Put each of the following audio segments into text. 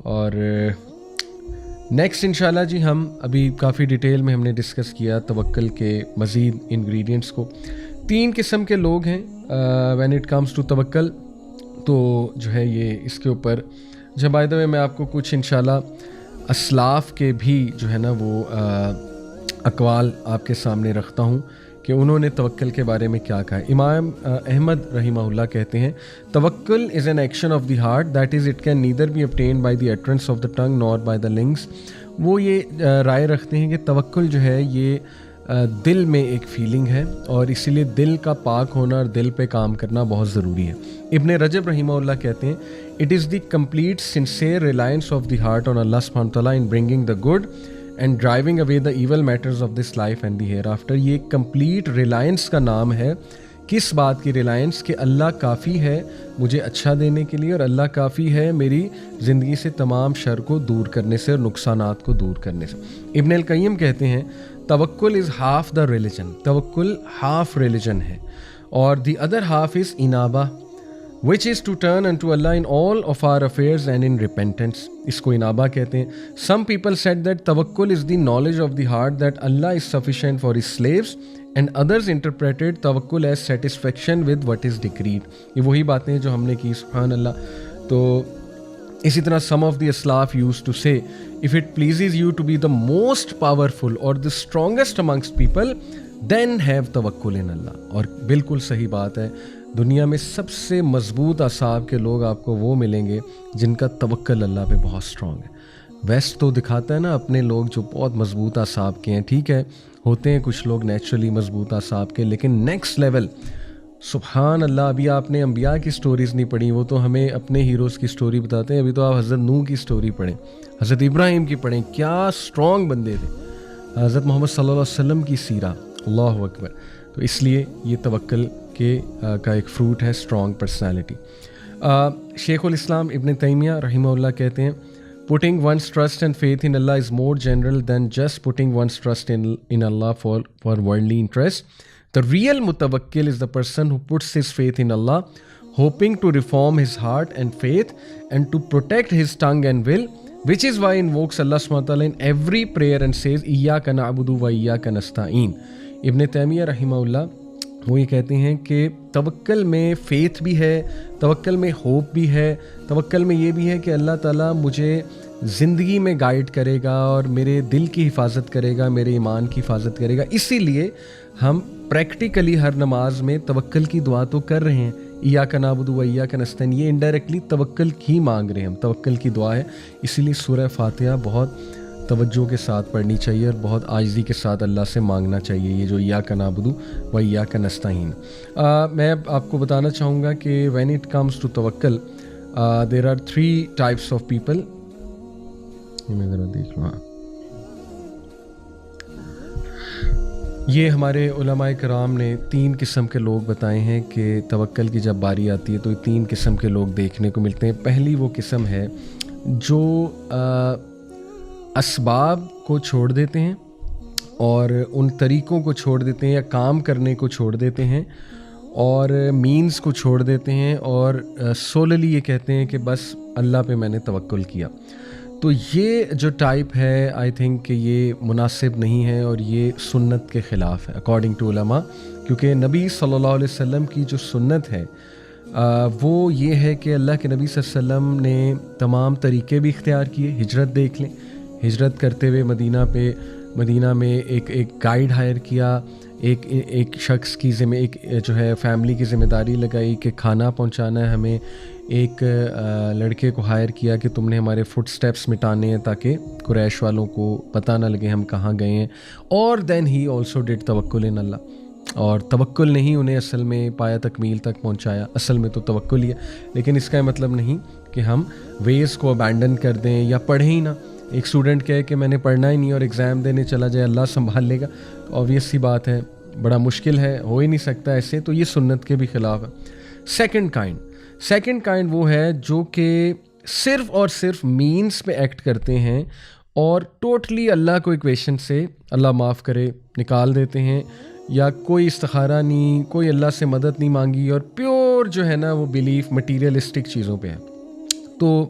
اور نیکسٹ انشاءاللہ جی ہم ابھی کافی ڈیٹیل میں ہم نے ڈسکس کیا توکل کے مزید انگریڈینٹس کو. 3 قسم کے لوگ ہیں وین اٹ کمز ٹو توکل. تو جو ہے یہ اس کے اوپر جو بائی دا وے میں آپ کو کچھ انشاءاللہ اسلاف کے بھی جو ہے نا وہ اقوال آپ کے سامنے رکھتا ہوں کہ انہوں نے توکل کے بارے میں کیا کہا ہے. امام احمد رحمہ اللہ کہتے ہیں توکل is an action of the heart that is it can neither be obtained by the utterance of the tongue nor by the lungs. وہ یہ رائے رکھتے ہیں کہ توکل جو ہے یہ دل میں ایک فیلنگ ہے اور اسی لیے دل کا پاک ہونا اور دل پہ کام کرنا بہت ضروری ہے. ابن رجب رحمہ اللہ کہتے ہیں it is the complete sincere reliance of the heart on Allah سبحانہ وتعالیٰ in bringing the good and driving away the evil matters of this life and the hereafter. یہ کمپلیٹ ریلائنس کا نام ہے. کس بات کی ریلائنس؟ کہ اللہ کافی ہے مجھے اچھا دینے کے لیے اور اللہ کافی ہے میری زندگی سے تمام شر کو دور کرنے سے اور نقصانات کو دور کرنے سے. ابن القیم کہتے ہیں توکل از ہاف دا ریلیجن. توکل ہاف ریلیجن ہے اور دی ادر ہاف از انابہ which is to turn unto Allah in all of our affairs and in repentance. اس کو انابہ کہتے ہیں. Some people said that tawakkul is the knowledge of the heart that Allah is sufficient for his slaves and others interpreted tawakkul as satisfaction with what is decreed. یہ وہی باتیں جو ہم نے کی سبحان اللہ. تو اسی طرح some of the Aslaf used to say if it pleases you to be the most powerful or the strongest amongst people then have tawakkul in Allah. اور بالکل صحیح بات ہے. دنیا میں سب سے مضبوط اعصاب کے لوگ آپ کو وہ ملیں گے جن کا توکل اللہ پہ بہت اسٹرانگ ہے. ویسٹ تو دکھاتا ہے نا اپنے لوگ جو بہت مضبوط اعصاب کے ہیں. ٹھیک ہے ہوتے ہیں کچھ لوگ نیچرلی مضبوط اعصاب کے, لیکن نیکسٹ لیول سبحان اللہ. ابھی آپ نے انبیاء کی سٹوریز نہیں پڑھی, وہ تو ہمیں اپنے ہیروز کی سٹوری بتاتے ہیں. ابھی تو آپ حضرت نوح کی سٹوری پڑھیں, حضرت ابراہیم کی پڑھیں, کیا اسٹرانگ بندے تھے. حضرت محمد صلی اللہ علیہ وسلم کی سیرہ, اللہ اکبر. تو اس لیے یہ توکل کا ایک فروٹ ہے اسٹرانگ پرسنالٹی. شیخ الاسلام ابن تیمیہ رحمہ اللہ کہتے ہیں putting one's trust and faith in Allah is more general than just putting one's trust in Allah for worldly interest. The real mutawakkil is the person who puts his faith in Allah, hoping to reform his heart and faith and to protect his tongue and will, which is why he invokes Allah subhanahu wa ta'ala in every prayer and says iyyaka na'budu wa iyyaka nasta'in. ابن تیمیہ رحمہ اللہ وہ یہ کہتے ہیں کہ توکل میں faith بھی ہے, توکل میں ہوپ بھی ہے, توکل میں یہ بھی ہے کہ اللہ تعالیٰ مجھے زندگی میں گائیڈ کرے گا اور میرے دل کی حفاظت کرے گا, میرے ایمان کی حفاظت کرے گا. اسی لیے ہم پریکٹیکلی ہر نماز میں توکل کی دعا تو کر رہے ہیں, ایاک نعبد و ایاک نستعین. یہ انڈائریکٹلی توکل ہی مانگ رہے ہیں ہم, توکل کی دعا ہے. اسی لیے سورہ فاتحہ بہت توجہ کے ساتھ پڑھنی چاہیے اور بہت عاجزی کے ساتھ اللہ سے مانگنا چاہیے. یہ جو ایاک نعبد و ایاک نستعین. میں آپ کو بتانا چاہوں گا کہ وین اٹ کمز ٹو توکل there are 3 types of people. میں ذرا دیکھ لوں. یہ ہمارے علماء کرام نے 3 قسم کے لوگ بتائے ہیں کہ توکل کی جب باری آتی ہے تو 3 قسم کے لوگ دیکھنے کو ملتے ہیں. پہلی وہ قسم ہے جو اسباب کو چھوڑ دیتے ہیں اور ان طریقوں کو چھوڑ دیتے ہیں یا کام کرنے کو چھوڑ دیتے ہیں اور مینز کو چھوڑ دیتے ہیں اور سوللی یہ کہتے ہیں کہ بس اللہ پہ میں نے توکل کیا. تو یہ جو ٹائپ ہے آئی تھنک کہ یہ مناسب نہیں ہے اور یہ سنت کے خلاف ہے اکارڈنگ ٹو علماء. کیونکہ نبی صلی اللہ علیہ وسلم کی جو سنت ہے وہ یہ ہے کہ اللہ کے نبی صلی اللہ علیہ وسلم نے تمام طریقے بھی اختیار کیے. ہجرت دیکھ لیں, ہجرت کرتے ہوئے مدینہ میں ایک گائیڈ ہائر کیا, ایک شخص کی ایک جو ہے فیملی کی ذمہ داری لگائی کہ کھانا پہنچانا ہے ہمیں. ایک لڑکے کو ہائر کیا کہ تم نے ہمارے فٹ سٹیپس مٹانے ہیں تاکہ قریش والوں کو پتہ نہ لگے ہم کہاں گئے ہیں. اور دین ہی آلسو ڈیڈ توکل ان اللہ. اور توکل نہیں انہیں اصل میں پایا تکمیل تک پہنچایا, اصل میں تو توکل ہی ہے. لیکن اس کا مطلب نہیں کہ ہم ویز کو ابینڈن کر دیں یا پڑھیں ہی نہ. ایک اسٹوڈنٹ کہے کہ میں نے پڑھنا ہی نہیں اور ایگزام دینے چلا جائے, اللہ سنبھال لے گا, آبویس سی بات ہے, بڑا مشکل ہے, ہو ہی نہیں سکتا ایسے. تو یہ سنت کے بھی خلاف ہے. سیکنڈ کائنڈ وہ ہے جو کہ صرف اور صرف مینز پہ ایکٹ کرتے ہیں اور ٹوٹلی اللہ کو ایکویشن سے اللہ معاف کرے نکال دیتے ہیں, یا کوئی استخارہ نہیں, کوئی اللہ سے مدد نہیں مانگی اور پیور جو ہے نا وہ بیلیف مٹیریلسٹک چیزوں پہ ہے. تو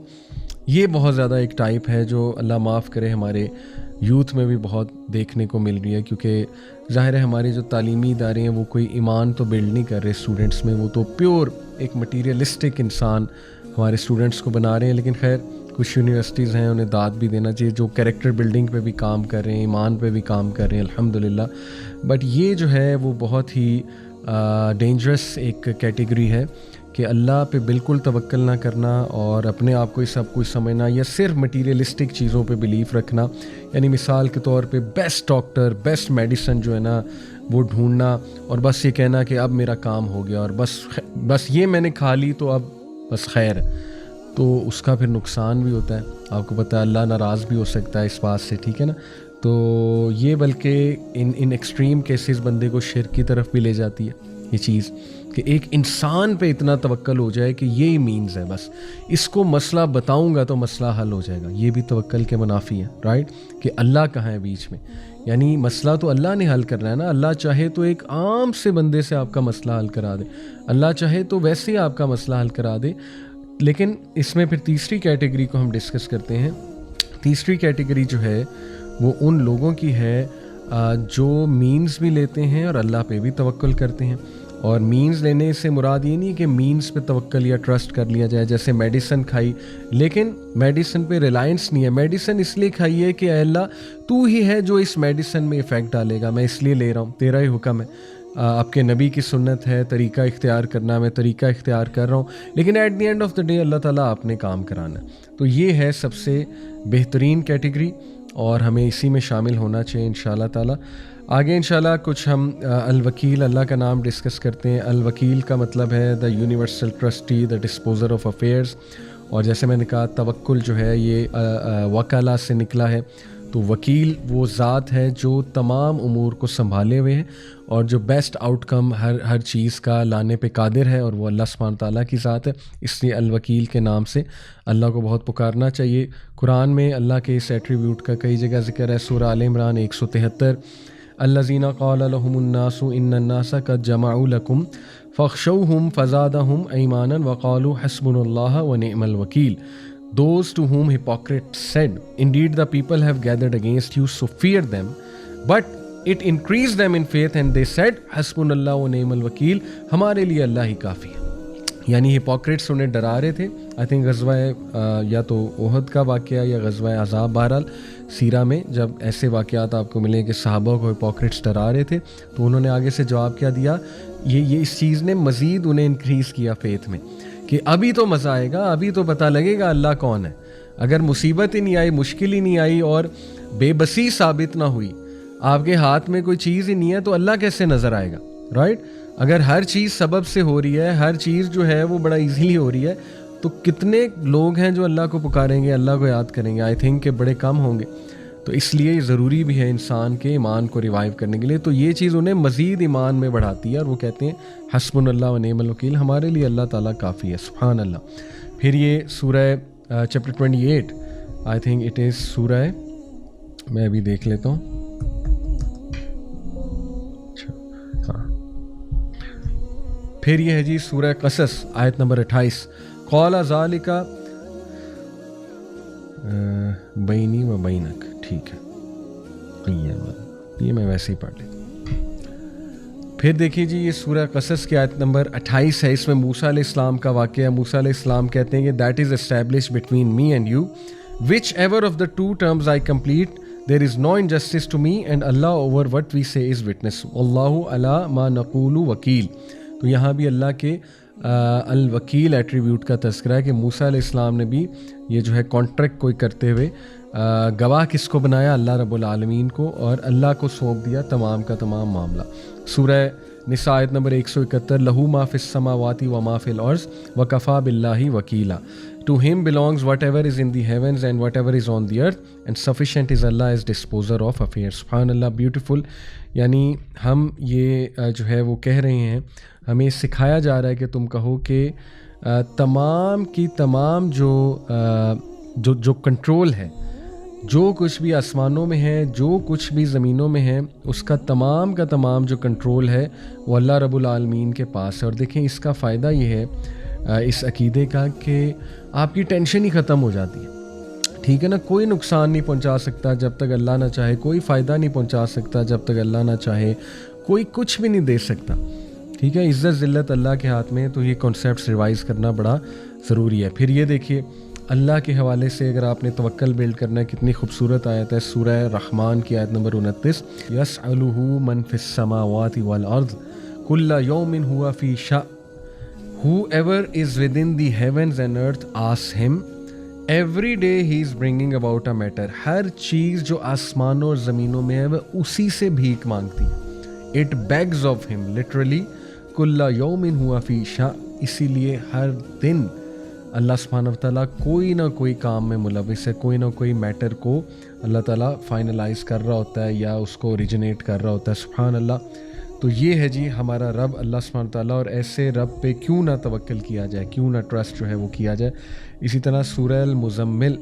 یہ بہت زیادہ ایک ٹائپ ہے جو اللہ معاف کرے ہمارے یوتھ میں بھی بہت دیکھنے کو مل رہی ہے، کیونکہ ظاہر ہے ہمارے جو تعلیمی ادارے ہیں وہ کوئی ایمان تو بلڈ نہیں کر رہے اسٹوڈنٹس میں، وہ تو پیور ایک مٹیریلسٹک انسان ہمارے اسٹوڈنٹس کو بنا رہے ہیں. لیکن خیر کچھ یونیورسٹیز ہیں انہیں داد بھی دینا چاہیے جو کیریکٹر بلڈنگ پہ بھی کام کر رہے ہیں، ایمان پہ بھی کام کر رہے ہیں الحمدللہ. بٹ یہ جو ہے وہ بہت ہی ڈینجرس ایک کیٹیگری ہے کہ اللہ پہ بالکل توکل نہ کرنا اور اپنے آپ کو ہی سب کچھ سمجھنا یا صرف مٹیریلسٹک چیزوں پہ بلیف رکھنا. یعنی مثال کے طور پہ بیسٹ ڈاکٹر، بیسٹ میڈیسن جو ہے نا وہ ڈھونڈنا اور بس یہ کہنا کہ اب میرا کام ہو گیا اور بس یہ میں نے کھا لی تو اب بس خیر ہے. تو اس کا پھر نقصان بھی ہوتا ہے، آپ کو پتہ ہے اللہ ناراض بھی ہو سکتا ہے اس بات سے، ٹھیک ہے نا. تو یہ بلکہ ان ایکسٹریم کیسز بندے کو شرک کی طرف بھی لے جاتی ہے یہ چیز کہ ایک انسان پہ اتنا توکل ہو جائے کہ یہی مینز ہے، بس اس کو مسئلہ بتاؤں گا تو مسئلہ حل ہو جائے گا. یہ بھی توکل کے منافی ہے، رائٹ، کہ اللہ کہاں ہے بیچ میں. یعنی مسئلہ تو اللہ نے حل کرنا ہے نا. اللہ چاہے تو ایک عام سے بندے سے آپ کا مسئلہ حل کرا دے، اللہ چاہے تو ویسے ہی آپ کا مسئلہ حل کرا دے. لیکن اس میں پھر تیسری کیٹیگری کو ہم ڈسکس کرتے ہیں. تیسری کیٹیگری جو ہے وہ ان لوگوں کی ہے جو مینز بھی لیتے ہیں اور اللہ پہ بھی توکل کرتے ہیں. اور مینز لینے سے مراد یہ نہیں کہ مینز پہ توکل یا ٹرسٹ کر لیا جائے، جیسے میڈیسن کھائی لیکن میڈیسن پہ ریلائنس نہیں ہے. میڈیسن اس لیے کھائی ہے کہ اے اللہ تو ہی ہے جو اس میڈیسن میں افیکٹ ڈالے گا، میں اس لیے لے رہا ہوں، تیرا ہی حکم ہے، آپ کے نبی کی سنت ہے طریقہ اختیار کرنا، میں طریقہ اختیار کر رہا ہوں. لیکن at the end of the day Allah تعالیٰ آپ نے کام کرانا ہے. تو یہ ہے سب سے بہترین کیٹیگری اور ہمیں اسی میں شامل ہونا چاہیے انشاءاللہ تعالیٰ. آگے انشاءاللہ کچھ ہم الوکیل اللہ کا نام ڈسکس کرتے ہیں. الوکیل کا مطلب ہے the universal trustee, the disposer of affairs. اور جیسے میں نے کہا توکل جو ہے یہ وکالہ سے نکلا ہے. تو وکیل وہ ذات ہے جو تمام امور کو سنبھالے ہوئے ہے اور جو بیسٹ آؤٹ کم ہر چیز کا لانے پہ قادر ہے، اور وہ اللہ سبحانہ تعالیٰ کی ذات ہے. اس لیے الوکیل کے نام سے اللہ کو بہت پکارنا چاہیے. قرآن میں اللہ کے اس ایٹریبیوٹ کا کئی جگہ ذکر ہے. سورہ آل عمران 173 الذین قال لهم الناس ان الناس قد جمعوا لكم فاخشوهم فزادهم ایمانا وقالوا حسبنا اللہ ونعم الوکیل. Those to whom hypocrites said, indeed the people have gathered against you, so fear them. But it increased them in faith and they said, حسبنا و نعم الوکیل، ہمارے لیے اللہ ہی کافی ہے. یعنی ہپوکریٹس انہیں ڈرا رہے تھے. آئی تھنک غزوہ یا تو احد کا واقعہ یا غزوہ احزاب، بہرحال سیرہ میں جب ایسے واقعات آپ کو ملیں کہ صحابہ کو ہپوکریٹس ڈرا رہے تھے تو انہوں نے آگے سے جواب کیا دیا. یہ اس چیز نے مزید انہیں انکریز کیا فیتھ میں کہ ابھی تو مزہ آئے گا، ابھی تو پتہ لگے گا اللہ کون ہے. اگر مصیبت ہی نہیں آئی، مشکل ہی نہیں آئی اور بے بسی ثابت نہ ہوئی، آپ کے ہاتھ میں کوئی چیز ہی نہیں ہے تو اللہ کیسے نظر آئے گا، رائٹ؟ اگر ہر چیز سبب سے ہو رہی ہے، ہر چیز جو ہے وہ بڑا ایزیلی ہو رہی ہے، تو کتنے لوگ ہیں جو اللہ کو پکاریں گے، اللہ کو یاد کریں گے؟ آئی تھنک کہ بڑے کم ہوں گے. تو اس لیے ضروری بھی ہے انسان کے ایمان کو ریوائیو کرنے کے لیے. تو یہ چیز انہیں مزید ایمان میں بڑھاتی ہے اور وہ کہتے ہیں حسبنا اللہ و نعم الوکیل، ہمارے لیے اللہ تعالیٰ کافی ہے. سبحان اللہ. پھر یہ سورہ chapter 28 I think it is سورہ، میں ابھی دیکھ لیتا ہوں. ہاں پھر یہ ہے جی سورہ قصص آیت نمبر 28. قال ذالک بینی و بینک، ٹھیک ہے یہ میں ویسے ہی پڑھ لیتا ہوں. پھر دیکھیے جی یہ سورہ قصص کی آیت نمبر 28 ہے. اس میں موسیٰ علیہ السلام کا واقعہ. موسیٰ علیہ السلام کہتے ہیں کہ that is establish between me and you whichever of the two terms I complete there is no injustice to me and اللہ over what we say is witness اللہ علی ما نقول وکیل. تو یہاں بھی اللہ کے الوکیل ایٹریبیوٹ کا تذکرہ ہے کہ موسیٰ علیہ السلام نے بھی یہ جو ہے کانٹریکٹ کوئی کرتے ہوئے گواہ کس کو بنایا؟ اللہ رب العالمین کو، اور اللہ کو سونپ دیا تمام کا تمام معاملہ. سورہ نساء آیت نمبر 171 لہو ما فی السماوات و ما فی الارض وکفی باللہ وکیلا. To him belongs whatever is in the heavens and whatever is on the earth and sufficient is Allah as disposer of affairs. سبحان اللہ، بیوٹیفل. یعنی ہم یہ جو ہے وہ کہہ رہے ہیں، ہمیں سکھایا جا رہا ہے کہ تم کہو کہ تمام کی تمام جو کنٹرول ہے، جو کچھ بھی آسمانوں میں ہے، جو کچھ بھی زمینوں میں ہے، اس کا تمام کا تمام جو کنٹرول ہے وہ اللہ رب العالمین کے پاس ہے. اور دیکھیں اس کا فائدہ یہ ہے اس عقیدے کا کہ آپ کی ٹینشن ہی ختم ہو جاتی ہے. ٹھیک ہے نا, کوئی نقصان نہیں پہنچا سکتا جب تک اللہ نہ چاہے, کوئی فائدہ نہیں پہنچا سکتا جب تک اللہ نہ چاہے, کوئی کچھ بھی نہیں دے سکتا. ٹھیک ہے, عزت ذلت اللہ کے ہاتھ میں. تو یہ کانسیپٹس ریوائز کرنا بڑا ضروری ہے. پھر یہ دیکھیے اللہ کے حوالے سے اگر آپ نے توکل بلڈ کرنا ہے, کتنی خوبصورت آیت ہے سورہ رحمان کی آیت نمبر 29, یسألہ من فی السماوات والارض کل یوم ہوا فی شأن, whoever is within the heavens and earth asks him, every day he is bringing about a matter. ہر چیز جو آسمانوں اور زمینوں میں ہے وہ اسی سے بھیک مانگتی ہے. It begs of him, literally کل یوم ہوا فی شأن. اسی لیے ہر دن اللہ سبحانہ و تعالیٰ کوئی نہ کوئی کام میں ملوث ہے, کوئی نہ کوئی میٹر کو اللہ تعالیٰ فائنلائز کر رہا ہوتا ہے یا اس کو اوریجنیٹ کر رہا ہوتا ہے. سبحان اللہ. تو یہ ہے جی ہمارا رب اللہ سبحانہ تعالیٰ, اور ایسے رب پہ کیوں نہ توکل کیا جائے, کیوں نہ ٹرسٹ جو ہے وہ کیا جائے. اسی طرح سورہ المزمل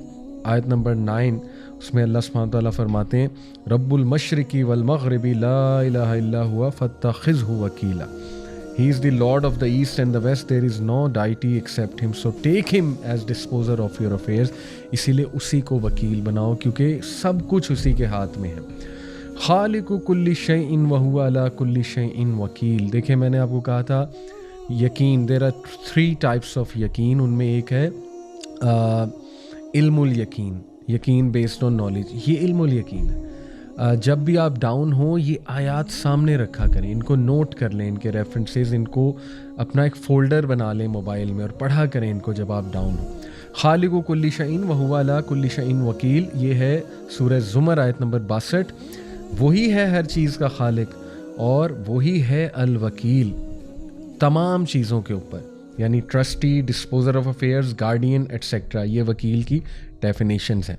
آیت نمبر 9, اس میں اللہ سبحانہ تعالیٰ فرماتے ہیں رب المشرقی والمغرب لا الہ الا ہوا فاتخذہ وکیلا. He is the Lord of the East and the West. There is no deity except Him. So take Him as disposer of your affairs. اسی لیے اسی کو وکیل بناؤ کیونکہ سب کچھ اسی کے ہاتھ میں ہے. خالق کل شیء وہو علی کل شیء وکیل. دیکھیں میں نے آپ کو کہا تھا یقین, there are 3 types of یقین. ان میں ایک ہے علم الیقین, یقین بیسڈ آن نالج. یہ علم الیقین ہے. جب بھی آپ ڈاؤن ہوں یہ آیات سامنے رکھا کریں, ان کو نوٹ کر لیں, ان کے ریفرنسز, ان کو اپنا ایک فولڈر بنا لیں موبائل میں اور پڑھا کریں ان کو جب آپ ڈاؤن ہوں. خالق کل شیء وہو علی کل شیء وکیل. یہ ہے سورہ زمر آیت نمبر 62. وہی ہے ہر چیز کا خالق اور وہی ہے الوکیل تمام چیزوں کے اوپر, یعنی trustee, disposer of affairs, guardian etcetera. یہ وکیل کی ڈیفینیشنز ہیں.